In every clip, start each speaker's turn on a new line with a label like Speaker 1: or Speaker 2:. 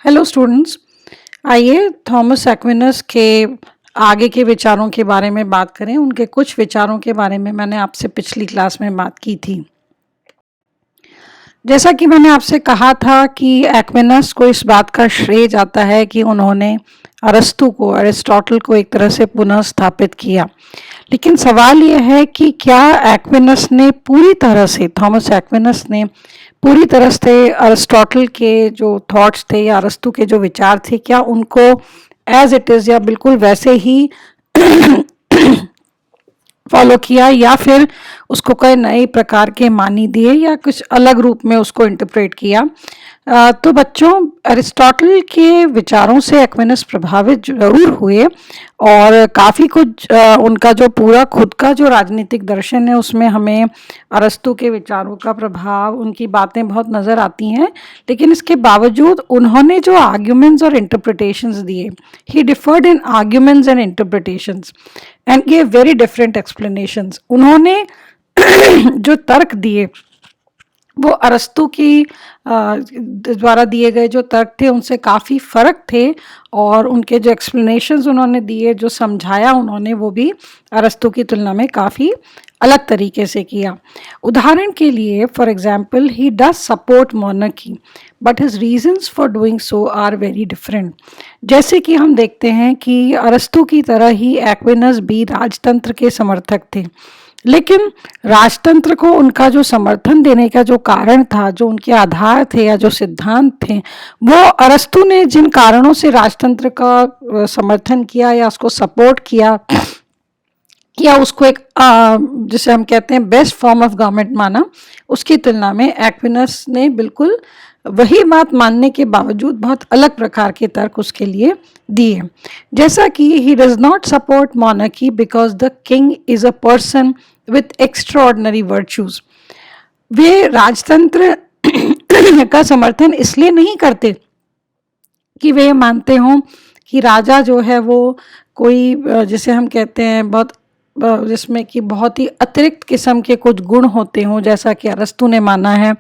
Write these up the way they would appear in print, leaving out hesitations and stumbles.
Speaker 1: Hello students. आइए Thomas एक्विनस के आगे के विचारों के बारे में बात करें। उनके कुछ विचारों के बारे में मैंने आपसे पिछली क्लास में बात की थी। जैसा कि मैंने आपसे कहा था कि एक्विनस को इस बात का श्रेय जाता है कि उन्होंने अरस्तु को, अरिस्टोटल को एक तरह से पुनः स्थापित किया। लेकिन सवाल यह है कि क्या एक्विनस ने पूरी तरह से, थॉमस एक्विनस ने पूरी तरह से अरिस्टोटल के जो थॉट्स थे या अरस्तु के जो विचार थे, क्या उनको एज इट इज़ या बिल्कुल वैसे ही फॉलो किया या फिर उसको कई नए प्रकार के मानी दिए या कुछ अलग रूप में उसको इंटरप्रेट किया। तो बच्चों, अरिस्टोटल के विचारों से एक्विनस प्रभावित जरूर हुए और काफ़ी कुछ उनका जो पूरा खुद का जो राजनीतिक दर्शन है उसमें हमें अरस्तु के विचारों का प्रभाव, उनकी बातें बहुत नज़र आती हैं। लेकिन इसके बावजूद उन्होंने जो आर्ग्यूमेंट्स और इंटरप्रिटेशंस दिए, he differed in arguments and interpretations and gave very different explanations. उन्होंने जो तर्क दिए वो अरस्तु की द्वारा दिए गए जो तर्क थे उनसे काफ़ी फ़र्क थे और उनके जो एक्सप्लेनेशंस उन्होंने दिए, जो समझाया उन्होंने, वो भी अरस्तु की तुलना में काफ़ी अलग तरीके से किया। उदाहरण के लिए, for example, he does support monarchy but his reasons for doing so are very different. जैसे कि हम देखते हैं कि अरस्तु की तरह ही एक्विनस भी राजतंत्र के समर्थक थे, लेकिन राजतंत्र को उनका जो समर्थन देने का जो कारण था, जो उनके आधार थे या जो सिद्धांत थे, वो अरस्तु ने जिन कारणों से राजतंत्र का समर्थन किया या उसको सपोर्ट किया या उसको एक जिसे हम कहते हैं बेस्ट फॉर्म ऑफ गवर्नमेंट माना, उसकी तुलना में एक्विनस ने बिल्कुल वही बात मानने के बावजूद बहुत अलग प्रकार के तर्क उसके लिए दिए। जैसा कि he does not support monarchy because the king is a person with extraordinary virtues. वे राजतंत्र का समर्थन इसलिए नहीं करते कि वे मानते हों कि राजा जो है वो कोई जिसे हम कहते हैं बहुत जिसमें कि बहुत ही अतिरिक्त किस्म के कुछ गुण होते हों, जैसा कि अरस्तु ने माना है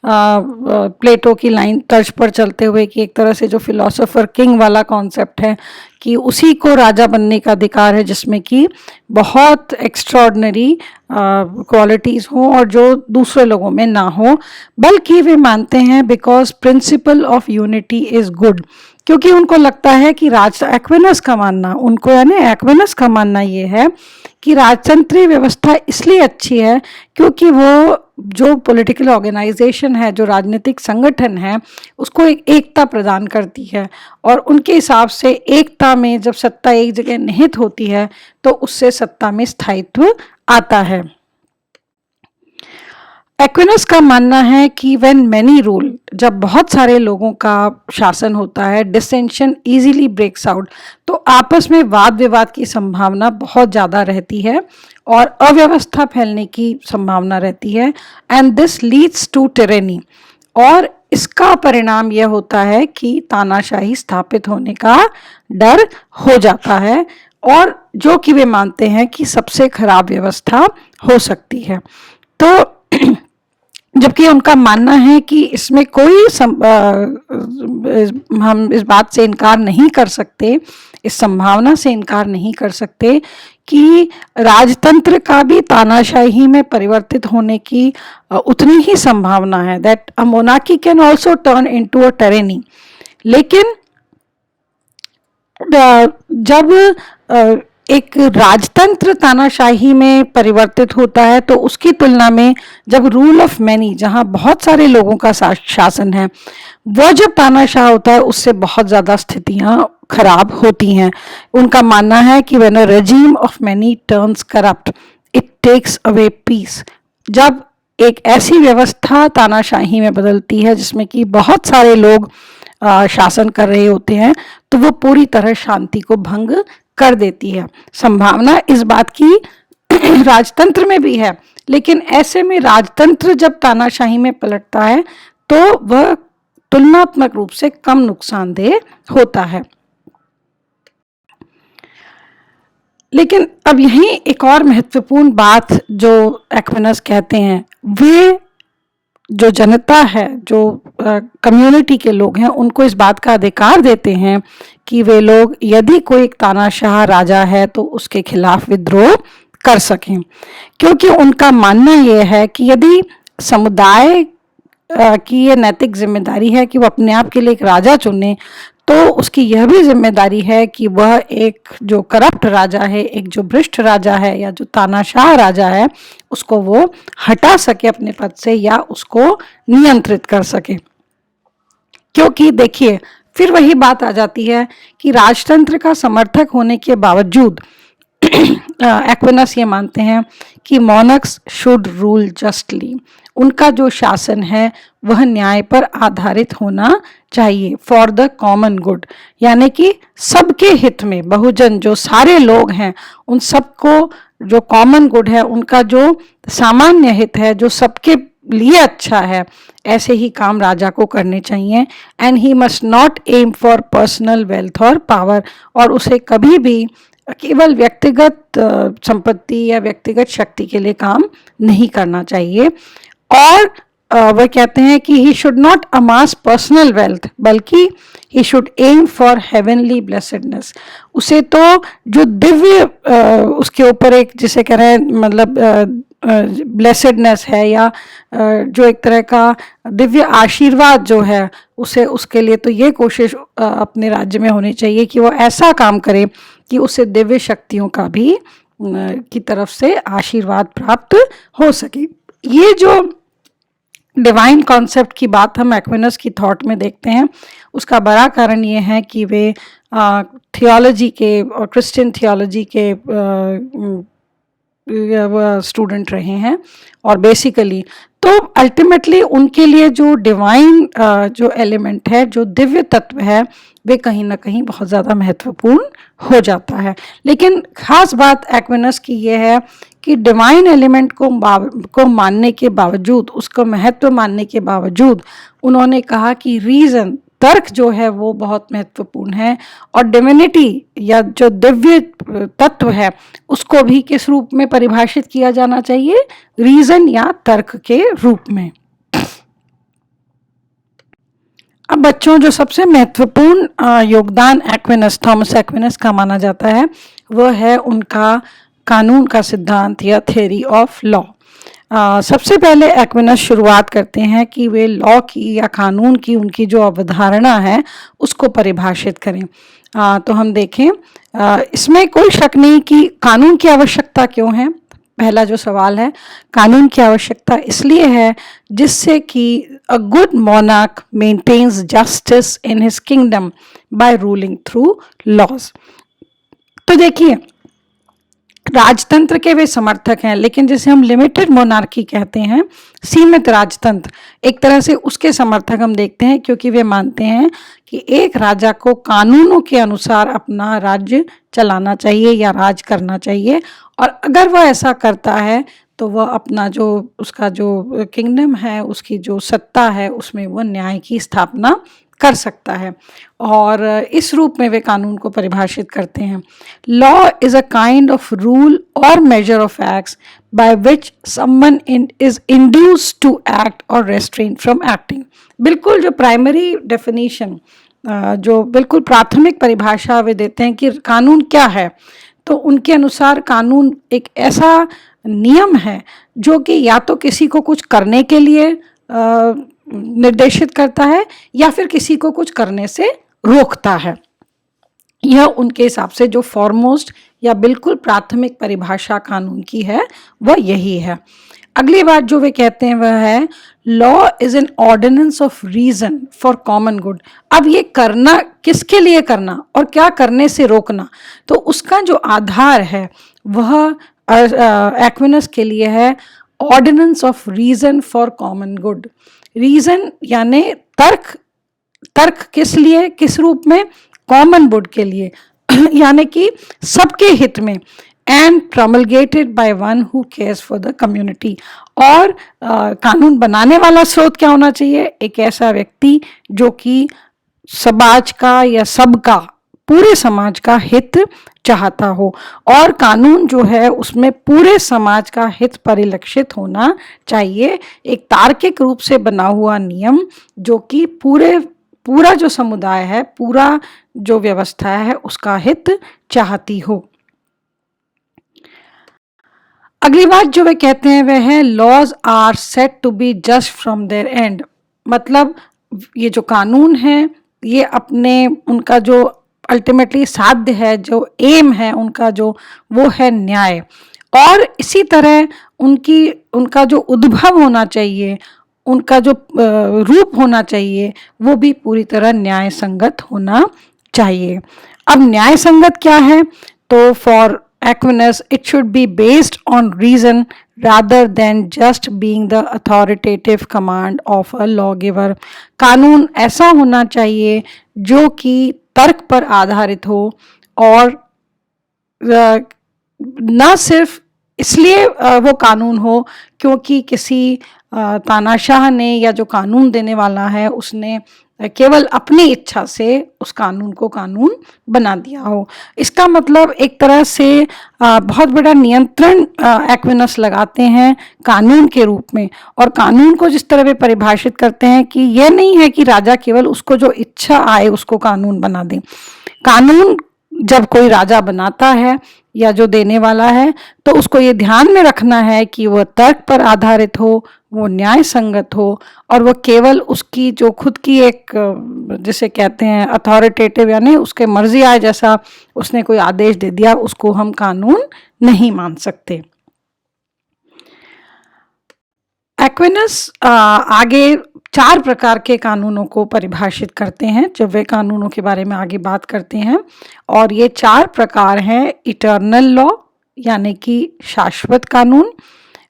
Speaker 1: प्लेटो की लाइन तर्ज पर चलते हुए कि एक तरह से जो फिलोसोफर किंग वाला कॉन्सेप्ट है कि उसी को राजा बनने का अधिकार है जिसमें कि बहुत एक्स्ट्रॉर्डनरी क्वालिटीज़ हों और जो दूसरे लोगों में ना हो। बल्कि वे मानते हैं because principle of unity is good, क्योंकि उनको लगता है कि एक्विनस का मानना, उनको यानी एक्विनस का मानना ये है कि राजतंत्रीय व्यवस्था इसलिए अच्छी है क्योंकि वो जो पॉलिटिकल ऑर्गेनाइजेशन है, जो राजनीतिक संगठन है, उसको एक एकता प्रदान करती है और उनके हिसाब से एकता में जब सत्ता एक जगह निहित होती है तो उससे सत्ता में स्थायित्व आता है। एक्विनस का मानना है कि व्हेन मैनी रूल, जब बहुत सारे लोगों का शासन होता है, डिसेंशन इजीली ब्रेक्स आउट, तो आपस में वाद विवाद की संभावना बहुत ज़्यादा रहती है और अव्यवस्था फैलने की संभावना रहती है। And this leads to tyranny, और इसका परिणाम यह होता है कि तानाशाही स्थापित होने का डर हो जाता है और जो कि वे मानते हैं कि सबसे खराब व्यवस्था हो सकती है। तो जबकि उनका मानना है कि इसमें कोई हम इस बात से इनकार नहीं कर सकते, इस संभावना से इनकार नहीं कर सकते कि राजतंत्र का भी तानाशाही में परिवर्तित होने की उतनी ही संभावना है, that a monarchy can also turn into a tyranny. लेकिन जब एक राजतंत्र तानाशाही में परिवर्तित होता है तो उसकी तुलना में जब रूल ऑफ मैनी, जहाँ बहुत सारे लोगों का शासन है, वो जब तानाशाह होता है उससे बहुत ज़्यादा स्थितियाँ खराब होती हैं। उनका मानना है कि when a regime of many turns corrupt it takes away peace. जब एक ऐसी व्यवस्था तानाशाही में बदलती है जिसमें कि बहुत सारे लोग शासन कर रहे होते हैं तो वो पूरी तरह शांति को भंग कर देती है। संभावना इस बात की राजतंत्र में भी है, लेकिन ऐसे में राजतंत्र जब तानाशाही में पलटता है तो वह तुलनात्मक रूप से कम नुकसानदेह होता है। लेकिन अब यहीं एक और महत्वपूर्ण बात जो एक्विनस कहते हैं, वे जो जनता है, जो कम्युनिटी के लोग हैं, उनको इस बात का अधिकार देते हैं कि वे लोग यदि कोई एक तानाशाह राजा है तो उसके खिलाफ विद्रोह कर सकें, क्योंकि उनका मानना यह है कि यदि समुदाय की ये नैतिक जिम्मेदारी है कि वो अपने आप के लिए एक राजा चुने, तो उसकी यह भी जिम्मेदारी है कि वह एक जो करप्ट राजा है, एक जो भ्रष्ट राजा है या जो तानाशाह राजा है, उसको वो हटा सके अपने पद से या उसको नियंत्रित कर सके। क्योंकि देखिए, फिर वही बात आ जाती है कि राजतंत्र का समर्थक होने के बावजूद एक्विनस ये मानते हैं कि मॉनर्क्स शुड रूल जस्टली। उनका जो शासन है वह न्याय पर आधारित होना चाहिए, फॉर द कॉमन गुड, यानी कि सबके हित में, बहुजन जो सारे लोग हैं उन सबको, जो कॉमन गुड है, उनका जो सामान्य हित है, जो सबके लिए अच्छा है, ऐसे ही काम राजा को करने चाहिए। And he must not aim for personal wealth और पावर, और उसे कभी भी केवल व्यक्तिगत संपत्ति या व्यक्तिगत शक्ति के लिए काम नहीं करना चाहिए। और वह कहते हैं कि he should not amass personal wealth, बल्कि he should aim for heavenly blessedness. उसे तो जो दिव्य उसके ऊपर एक, जिसे कह रहे हैं मतलब ब्लेसेडनेस है, या जो एक तरह का दिव्य आशीर्वाद जो है, उसे, उसके लिए तो ये कोशिश अपने राज्य में होनी चाहिए कि वो ऐसा काम करे कि उसे दिव्य शक्तियों का भी की तरफ से आशीर्वाद प्राप्त हो सके। ये जो डिवाइन कॉन्सेप्ट की बात हम एक्विनस की थॉट में देखते हैं, उसका बड़ा कारण ये है कि वे थियोलॉजी के और क्रिश्चियन थियोलॉजी के स्टूडेंट रहे हैं, और बेसिकली तो अल्टीमेटली उनके लिए जो डिवाइन जो एलिमेंट है, जो दिव्य तत्व है, वे कहीं ना कहीं बहुत ज़्यादा महत्वपूर्ण हो जाता है। लेकिन खास बात एक्विनस की ये है कि डिवाइन एलिमेंट को मानने के बावजूद, उसको महत्व मानने के बावजूद, उन्होंने कहा कि रीज़न, तर्क जो है वो बहुत महत्वपूर्ण है, और डिविनिटी या जो दिव्य तत्व है उसको भी किस रूप में परिभाषित किया जाना चाहिए, रीजन या तर्क के रूप में। अब बच्चों, जो सबसे महत्वपूर्ण योगदान एक्विनस, थॉमस एक्विनस का माना जाता है, वह है उनका कानून का सिद्धांत या थ्योरी ऑफ लॉ। सबसे पहले एक्विनस शुरुआत करते हैं कि वे लॉ की या कानून की उनकी जो अवधारणा है उसको परिभाषित करें। तो हम देखें, इसमें कोई शक नहीं कि कानून की आवश्यकता क्यों है। पहला जो सवाल है, कानून की आवश्यकता इसलिए है जिससे कि a good monarch maintains justice in his kingdom by ruling through laws. तो देखिए, राजतंत्र के वे समर्थक हैं, लेकिन जिसे हम लिमिटेड मोनार्की कहते हैं, सीमित राजतंत्र, एक तरह से उसके समर्थक हम देखते हैं, क्योंकि वे मानते हैं कि एक राजा को कानूनों के अनुसार अपना राज्य चलाना चाहिए या राज करना चाहिए, और अगर वह ऐसा करता है तो वह अपना जो उसका जो किंगडम है, उसकी जो सत्ता है, उसमें वह न्याय की स्थापना कर सकता है, और इस रूप में वे कानून को परिभाषित करते हैं। Law is a kind of rule और measure of acts by which someone is induced to act और रेस्ट्रेन फ्रॉम एक्टिंग। बिल्कुल जो प्राइमरी डेफिनेशन, जो बिल्कुल प्राथमिक परिभाषा वे देते हैं कि कानून क्या है, तो उनके अनुसार कानून एक ऐसा नियम है जो कि या तो किसी को कुछ करने के लिए निर्देशित करता है या फिर किसी को कुछ करने से रोकता है। यह उनके हिसाब से जो फॉरमोस्ट या बिल्कुल प्राथमिक परिभाषा कानून की है वह यही है। अगली बात जो वे कहते हैं वह है, law is an ordinance of reason for common good. अब ये करना, किसके लिए करना और क्या करने से रोकना, तो उसका जो आधार है वह एक्विनस के लिए है ordinance of reason for common good. Reason यानी तर्क, तर्क किस लिए, किस रूप में, कॉमन गुड के लिए यानी कि सबके हित में, and promulgated by one who cares for the community. और कानून बनाने वाला स्रोत क्या होना चाहिए, एक ऐसा व्यक्ति जो कि समाज का या सबका, पूरे समाज का हित चाहता हो, और कानून जो है उसमें पूरे समाज का हित परिलक्षित होना चाहिए। एक तार्किक रूप से बना हुआ नियम जो कि पूरा जो समुदाय है, पूरा जो व्यवस्था है उसका हित चाहती हो। अगली बात जो वे कहते हैं वह है laws are set to be just from their end. मतलब ये जो कानून है ये अपने उनका जो अल्टीमेटली साध्य है, जो एम है उनका, जो वो है न्याय। और इसी तरह उनका जो उद्भव होना चाहिए, उनका जो रूप होना चाहिए, वो भी पूरी तरह न्याय संगत होना चाहिए। अब न्याय संगत क्या है? तो for Aquinas, it should be based on reason rather than just being the authoritative command of a lawgiver. कानून ऐसा होना चाहिए जो कि तर्क पर आधारित हो, और न सिर्फ इसलिए वो कानून हो क्योंकि किसी तानाशाह ने या जो कानून देने वाला है उसने केवल अपनी इच्छा से उस कानून को कानून बना दिया हो। इसका मतलब एक तरह से बहुत बड़ा नियंत्रण एक्विनस लगाते हैं कानून के रूप में, और कानून को जिस तरह वे परिभाषित करते हैं कि यह नहीं है कि राजा केवल उसको जो इच्छा आए उसको कानून बना दे। कानून जब कोई राजा बनाता है या जो देने वाला है तो उसको ये ध्यान में रखना है कि वह तर्क पर आधारित हो, वो न्याय संगत हो, और वो केवल उसकी जो खुद की एक जिसे कहते हैं अथॉरिटेटिव, यानी उसके मर्जी आए जैसा उसने कोई आदेश दे दिया, उसको हम कानून नहीं मान सकते। एक्विनस आगे 4 प्रकार के कानूनों को परिभाषित करते हैं जब वे कानूनों के बारे में आगे बात करते हैं, और ये 4 प्रकार हैं इटर्नल लॉ यानी कि शाश्वत कानून,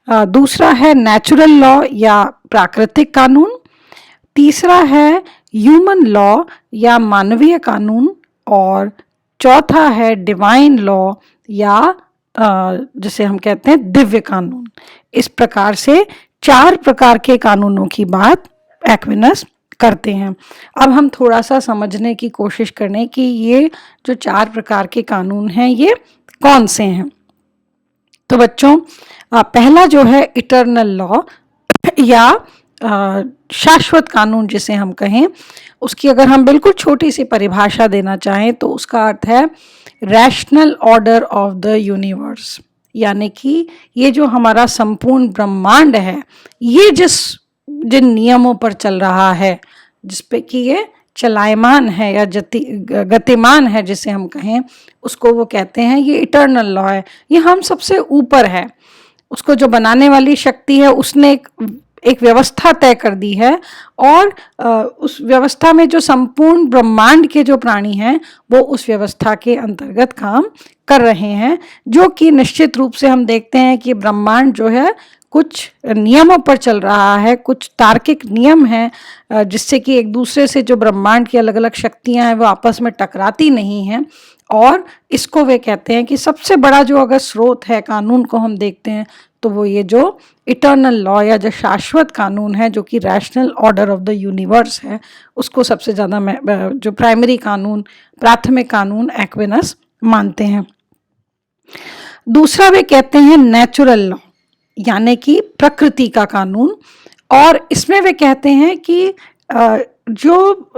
Speaker 1: दूसरा है नेचुरल लॉ या प्राकृतिक कानून, तीसरा है ह्यूमन लॉ या मानवीय कानून, और चौथा है डिवाइन लॉ या जिसे हम कहते हैं दिव्य कानून। इस प्रकार से 4 प्रकार के कानूनों की बात एक्विनस करते हैं। अब हम थोड़ा सा समझने की कोशिश करें कि ये जो 4 प्रकार के कानून हैं ये कौन से हैं। तो बच्चों, पहला जो है इटर्नल लॉ या शाश्वत कानून जिसे हम कहें, उसकी अगर हम बिल्कुल छोटी सी परिभाषा देना चाहें तो उसका अर्थ है rational order of the universe. यानी कि ये जो हमारा संपूर्ण ब्रह्मांड है ये जिन नियमों पर चल रहा है, जिस पे कि ये चलायमान है या गतिमान है जिसे हम कहें, उसको वो कहते हैं ये इटर्नल लॉ है। ये हम सबसे ऊपर है, उसको जो बनाने वाली शक्ति है उसने एक व्यवस्था तय कर दी है, और उस व्यवस्था में जो संपूर्ण ब्रह्मांड के जो प्राणी हैं वो उस व्यवस्था के अंतर्गत काम कर रहे हैं, जो कि निश्चित रूप से हम देखते हैं कि ब्रह्मांड जो है कुछ नियमों पर चल रहा है, कुछ तार्किक नियम हैं जिससे कि एक दूसरे से जो ब्रह्मांड की अलग अलग शक्तियां हैं वो आपस में टकराती नहीं हैं, और इसको वे कहते हैं कि सबसे बड़ा जो अगर स्रोत है कानून को हम देखते हैं तो वो ये जो इटर्नल लॉ या जो शाश्वत कानून है जो कि rational order of the universe है, उसको सबसे ज़्यादा जो प्राइमरी कानून, प्राथमिक कानून एक्विनस मानते हैं। दूसरा वे कहते हैं नेचुरल लॉ यानी कि प्रकृति का कानून, और इसमें वे कहते हैं कि जो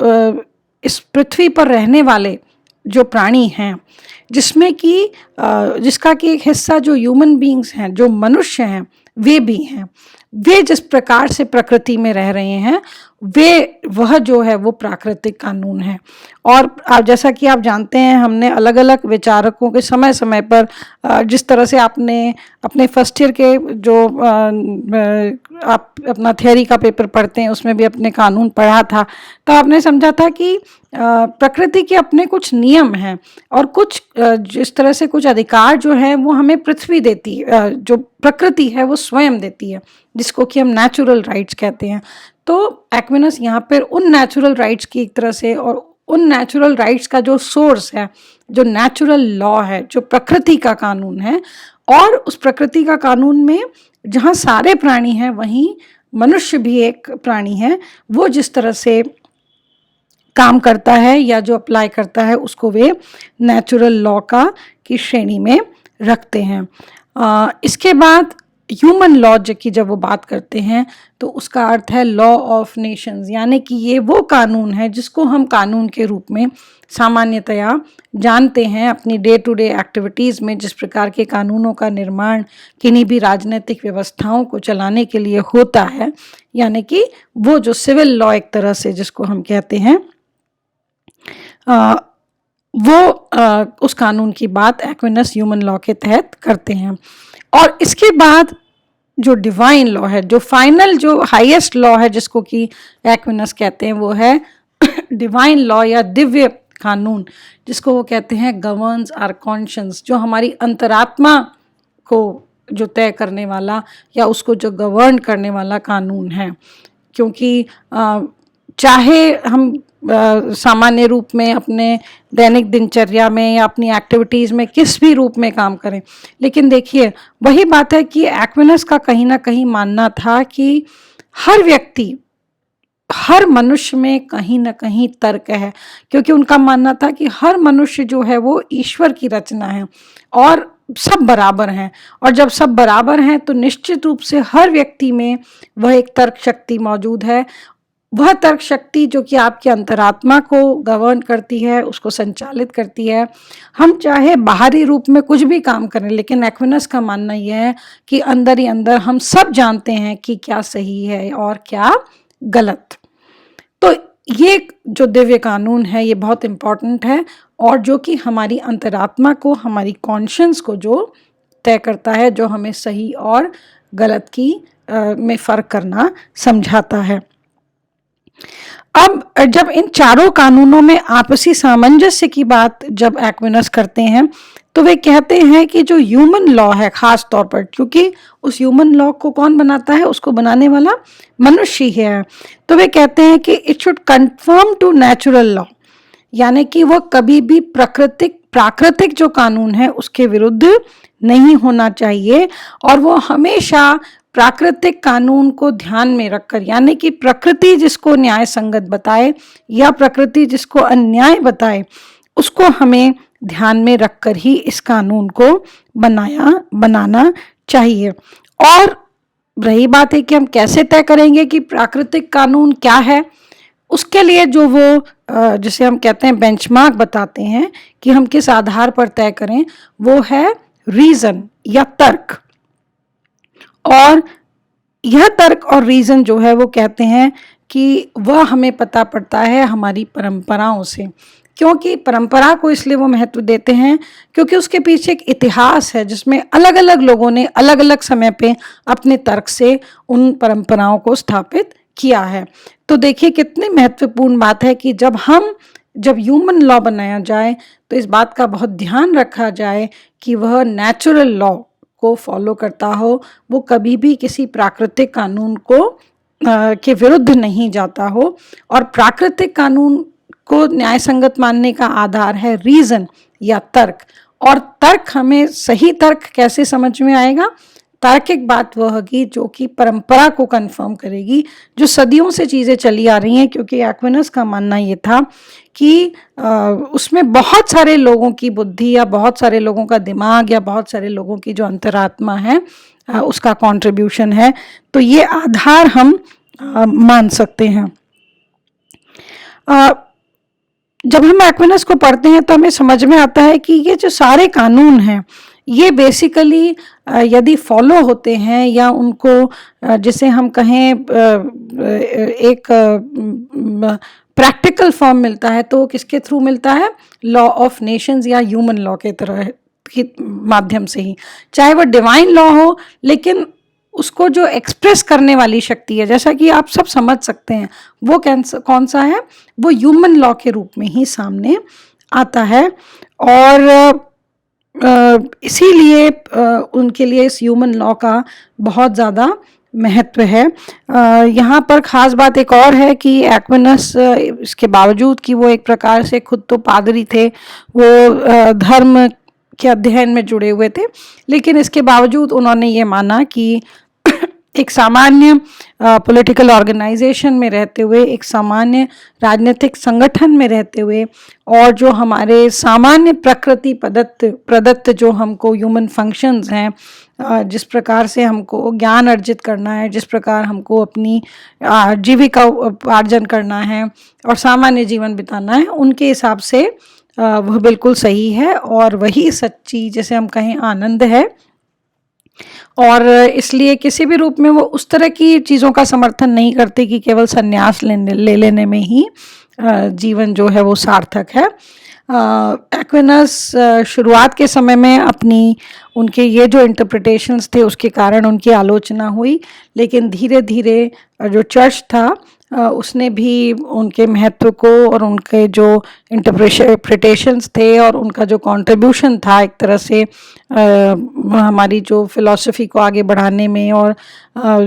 Speaker 1: इस पृथ्वी पर रहने वाले जो प्राणी हैं, जिसमें कि जिसका कि एक हिस्सा जो ह्यूमन बीइंग्स हैं, जो मनुष्य हैं, वे भी हैं, वे जिस प्रकार से प्रकृति में रह रहे हैं वह जो है वो प्राकृतिक कानून है। और आप जैसा कि आप जानते हैं हमने अलग अलग विचारकों के समय समय पर जिस तरह से आपने अपने फर्स्ट ईयर के जो आप अपना थियोरी का पेपर पढ़ते हैं उसमें भी अपने कानून पढ़ा था, तो आपने समझा था कि प्रकृति के अपने कुछ नियम हैं और कुछ जिस तरह से कुछ अधिकार जो है वो हमें पृथ्वी देती है, जो प्रकृति है वो स्वयं देती है, जिसको कि हम नेचुरल राइट्स कहते हैं। तो एक्विनस यहाँ पर उन नेचुरल राइट्स की एक तरह से, और उन नेचुरल राइट्स का जो सोर्स है, जो नेचुरल लॉ है, जो प्रकृति का कानून है, और उस प्रकृति का कानून में जहाँ सारे प्राणी हैं वहीं मनुष्य भी एक प्राणी है, वो जिस तरह से काम करता है या जो अप्लाई करता है उसको वे नेचुरल लॉ का की श्रेणी में रखते हैं। इसके बाद ह्यूमन लॉ की जब वो बात करते हैं तो उसका अर्थ है लॉ ऑफ नेशंस, यानी कि ये वो कानून है जिसको हम कानून के रूप में सामान्यतया जानते हैं अपनी डे टू डे एक्टिविटीज़ में। जिस प्रकार के कानूनों का निर्माण किन्हीं भी राजनीतिक व्यवस्थाओं को चलाने के लिए होता है, यानी कि वो जो सिविल लॉ एक तरह से जिसको हम कहते हैं, उस कानून की बात एक्विनस ह्यूमन लॉ के तहत करते हैं। और इसके बाद जो डिवाइन लॉ है, जो फाइनल जो हाईएस्ट लॉ है जिसको कि एक्विनस कहते हैं, वो है डिवाइन लॉ या दिव्य कानून, जिसको वो कहते हैं गवर्न्स आवर कॉन्शियंस, जो हमारी अंतरात्मा को जो तय करने वाला या उसको जो गवर्न करने वाला कानून है। क्योंकि चाहे हम सामान्य रूप में अपने दैनिक दिनचर्या में या अपनी एक्टिविटीज़ में किस भी रूप में काम करें, लेकिन देखिए वही बात है कि एक्विनस का कहीं ना कहीं मानना था कि हर व्यक्ति, हर मनुष्य में कहीं ना कहीं तर्क है, क्योंकि उनका मानना था कि हर मनुष्य जो है वो ईश्वर की रचना है और सब बराबर हैं। और जब सब बराबर हैं तो निश्चित रूप से हर व्यक्ति में वह एक तर्क शक्ति मौजूद है। वह तर्क शक्ति जो कि आपकी अंतरात्मा को गवर्न करती है, उसको संचालित करती है। हम चाहे बाहरी रूप में कुछ भी काम करें, लेकिन एक्विनस का मानना यह है कि अंदर ही अंदर हम सब जानते हैं कि क्या सही है और क्या गलत। तो ये जो दिव्य कानून है ये बहुत इम्पॉर्टेंट है, और जो कि हमारी अंतरात्मा को, हमारी कॉन्शियंस को जो तय करता है, जो हमें सही और गलत की में फ़र्क करना समझाता है। अब जब इन चारों कानूनों में आपसी सामंजस्य की बात जब एक्विनस करते हैं तो वे कहते हैं कि जो ह्यूमन लॉ है, खास तौर पर क्योंकि उस ह्यूमन लॉ को कौन बनाता है, उसको बनाने वाला मनुष्य ही है, तो वे कहते हैं कि it should conform to natural law, यानी कि वो कभी भी प्राकृतिक जो कानून है उसके विरुद्ध नहीं होना चाहिए, और वो हमेशा प्राकृतिक कानून को ध्यान में रखकर, यानी कि प्रकृति जिसको न्याय संगत बताए या प्रकृति जिसको अन्याय बताए, उसको हमें ध्यान में रखकर ही इस कानून को बनाना चाहिए। और रही बात है कि हम कैसे तय करेंगे कि प्राकृतिक कानून क्या है, उसके लिए जो वो जिसे हम कहते हैं बेंचमार्क बताते हैं कि हम किस आधार पर तय करें, वो है रीजन या तर्क। और यह तर्क और रीजन जो है वो कहते हैं कि वह हमें पता पड़ता है हमारी परंपराओं से। क्योंकि परंपरा को इसलिए वो महत्व देते हैं क्योंकि उसके पीछे एक इतिहास है जिसमें अलग अलग लोगों ने अलग अलग समय पे अपने तर्क से उन परंपराओं को स्थापित किया है। तो देखिए कितनी महत्वपूर्ण बात है कि जब ह्यूमन लॉ बनाया जाए तो इस बात का बहुत ध्यान रखा जाए कि वह नेचुरल लॉ को फॉलो करता हो, वो कभी भी किसी प्राकृतिक कानून को के विरुद्ध नहीं जाता हो। और प्राकृतिक कानून को न्याय संगत मानने का आधार है रीजन या तर्क। और तर्क, हमें सही तर्क कैसे समझ में आएगा? तार्किक बात वह होगी जो कि परंपरा को कंफर्म करेगी, जो सदियों से चीज़ें चली आ रही हैं। क्योंकि एक्विनस का मानना ये था कि उसमें बहुत सारे लोगों की बुद्धि या बहुत सारे लोगों का दिमाग या बहुत सारे लोगों की जो अंतरात्मा है उसका कंट्रीब्यूशन है। तो ये आधार हम मान सकते हैं। जब हम एक्विनस को पढ़ते हैं तो हमें समझ में आता है कि ये जो सारे कानून हैं ये बेसिकली यदि फॉलो होते हैं या उनको जिसे हम कहें एक प्रैक्टिकल फॉर्म मिलता है, तो वो किसके थ्रू मिलता है? लॉ ऑफ नेशंस या ह्यूमन लॉ के तरह के माध्यम से ही। चाहे वो डिवाइन लॉ हो, लेकिन उसको जो एक्सप्रेस करने वाली शक्ति है, जैसा कि आप सब समझ सकते हैं, वो कौन सा है? वो ह्यूमन लॉ के रूप में ही सामने आता है। और इसीलिए उनके लिए इस ह्यूमन लॉ का बहुत ज़्यादा महत्व है। यहाँ पर ख़ास बात एक और है कि एक्विनस, इसके बावजूद कि वो एक प्रकार से खुद तो पादरी थे, वो धर्म के अध्ययन में जुड़े हुए थे, लेकिन इसके बावजूद उन्होंने ये माना कि एक सामान्य पॉलिटिकल ऑर्गेनाइजेशन में रहते हुए, एक सामान्य राजनीतिक संगठन में रहते हुए, और जो हमारे सामान्य प्रकृति प्रदत्त जो हमको ह्यूमन फंक्शंस हैं, जिस प्रकार से हमको ज्ञान अर्जित करना है, जिस प्रकार हमको अपनी जीविका उपार्जन करना है और सामान्य जीवन बिताना है, उनके हिसाब से वह बिल्कुल सही है और वही सच्ची, जैसे हम कहें, आनंद है। और इसलिए किसी भी रूप में वो उस तरह की चीज़ों का समर्थन नहीं करते कि केवल संन्यास ले लेने में ही जीवन जो है वो सार्थक है। एक्विनस शुरुआत के समय में अपनी उनके ये जो इंटरप्रिटेशंस थे उसके कारण उनकी आलोचना हुई, लेकिन धीरे धीरे जो चर्च था उसने भी उनके महत्व को और उनके जो इंटरप्रिटेशंस थे और उनका जो कंट्रीब्यूशन था एक तरह से हमारी जो फिलॉसफी को आगे बढ़ाने में और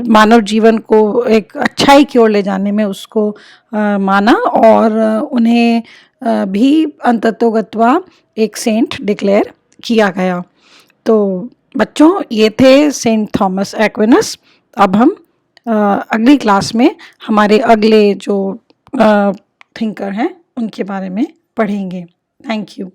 Speaker 1: मानव जीवन को एक अच्छाई की ओर ले जाने में, उसको माना और उन्हें भी अंततोगत्वा एक सेंट डिक्लेयर किया गया। तो बच्चों, ये थे सेंट थॉमस एक्विनस। अब हम अगली क्लास में हमारे अगले जो थिंकर हैं उनके बारे में पढ़ेंगे। Thank you.